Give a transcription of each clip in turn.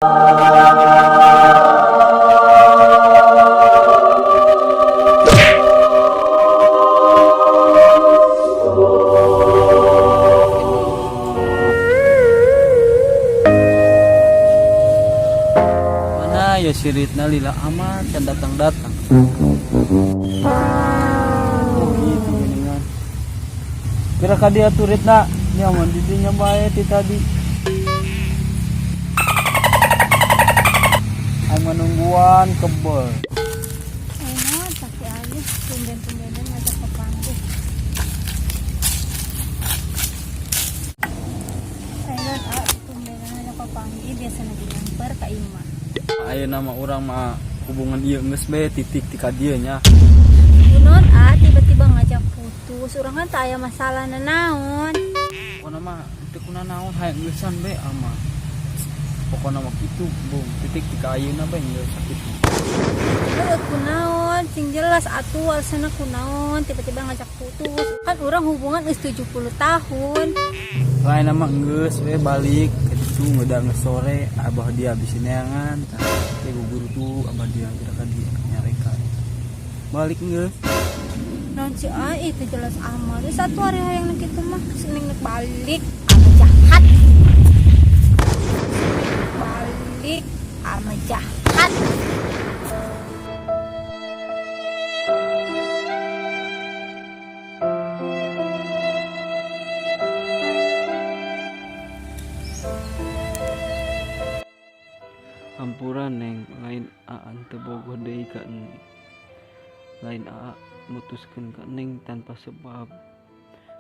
Mana ya siritna lila amat kan datang-datang. Oh gitu geningan. Kira ka dia turitna nyaman didinya bae ti tadi. Ay manungguan kebel. Enak, tapi alis tumben-tumbenan ngajak ke panggil. Enak, tumbenan ngajak ke panggil biasa lagi nyamper ka Ima. Ayo nama orang mah hubungan ieu geus bae titik ti ka dieu nya. Kunon tiba-tiba ngajak putus. Urang kan tak aya masalah naon. Pokona mah teu kuna naon hayang geusan bae ama. Pokona mah kitu, bung titik ti ka ayeuna bae geus sakitu. Terus kunaon, sing jelas atuh alasanna kunaon tiba-tiba ngajak putus. Kan urang hubungan geus 70 tahun. Lain nama geus we balik ke ditu ngeudah geus sore abah dia habis neangan teh guguru tuh abah dia kira ka dia nyareka. Balik geus. Naon si ai itu jelas amal. Di satu hari hayang kitu mah seuning balik ama jahat. Balik ama jahat. Hampura neng lain aan teu bogoh deui ka ning. Lain aa mutuskeun ka neng tanpa sebab.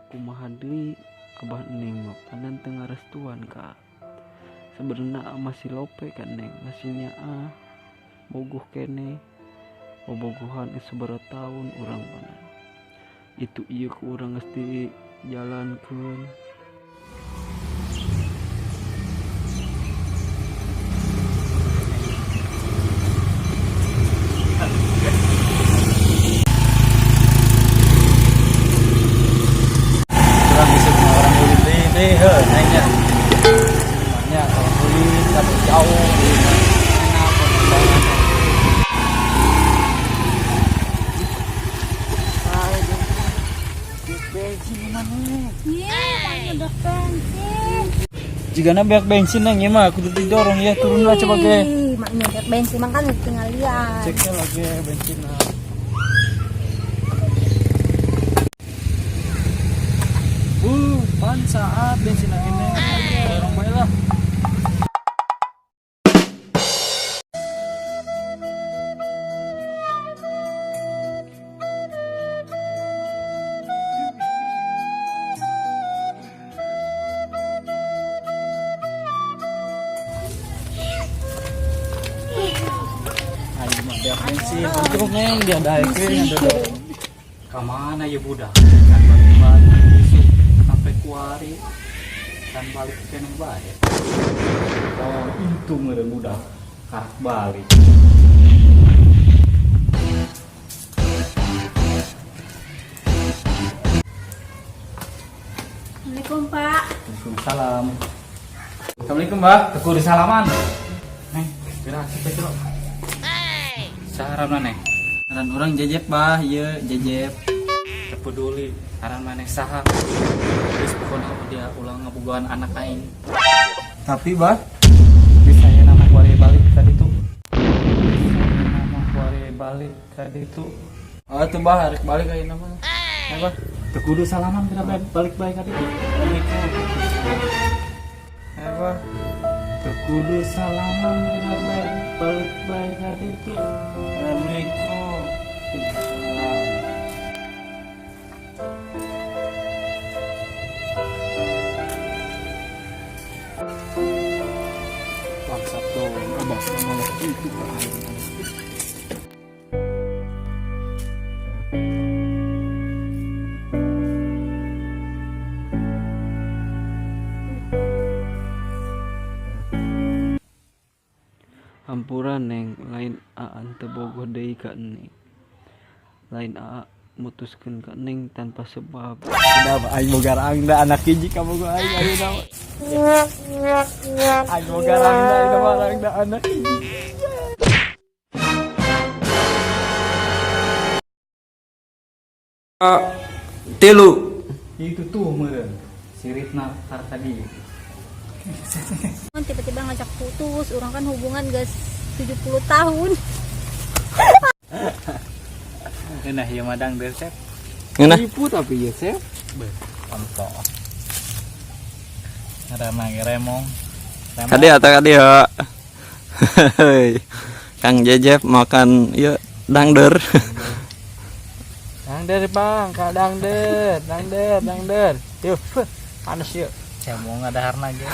Kumaha deui abah neng mah panan teu ngarestuan ka. Sebenarnya masih lope ka neng masih nyaa bogoh kene. Bobogohan sabaraha tahun urang panan. Itu ieu ku urang geus dijalankeun. Kurang bisa sama orang kulit deh, nanya. Semuanya kalau kulit tapi jauh, enak pemandangannya. Bensin mana? Iya, udah bensin. Jika banyak bensin neng ya mah kudu didorong ya turun lah coba ke. Mak nyedot bensin mah kan tinggal lihat. Ceknya lagi bensin nah. Pan saat bensin lagi neng. Dorong bae lah. Ayo mah banyak bensin. Untuk neng dia daekeun dodol. Ka mana ya budak? Kan balik-balik besok sampai kuari. Kan balik kene bae. Oh, itu meureun budak. Karak balik. Assalamualaikum Pak. Waalaikumsalam. Assalamualaikum Mbak. Teku di salaman. Neng, kira kita kira. Saharan neng. Saran orang jejep bah, iya jejep. Teu peduli saran maneh saha. Geus pokona dia ulang ngabogohan anak aing. Tapi bah, bisa ya nama kuari balik ka ditu. Nama kuari balik ka ditu. Oh, tuh bah, harus balik ka ieu mah. Ya bah. Teu kudu salaman kira balik bae ka ditu. Assalamualaikum. Ya bah. Teu kudu salaman kira balik bae ka ditu. Assalamualaikum. Bangsat dong, abang malah itu Hampura neng lain aan teu bogoh deui ka neng. Lain aa mutuskan ke Neng tanpa sebab. Udah aing boga rangda anak hiji kamu gua aing ayeuna. Aing boga rangda itu mah rangda anak hiji. Tilu. Itu tuh meureun. Siritna tar tadi. Tiba-tiba ngajak putus, orang kan hubungan guys 70 tahun. Nah, ieu mah dang Sep. Ngeunah. Tipu tapi ya Sep. Contoh. Ada nang remong. Kadi atuh kadi ya. Heuy. Kang Jejep makan ieu dangder. Dangder bang, kak dangder. Yuk, panas yuk. Saya mau ngadahar lagi.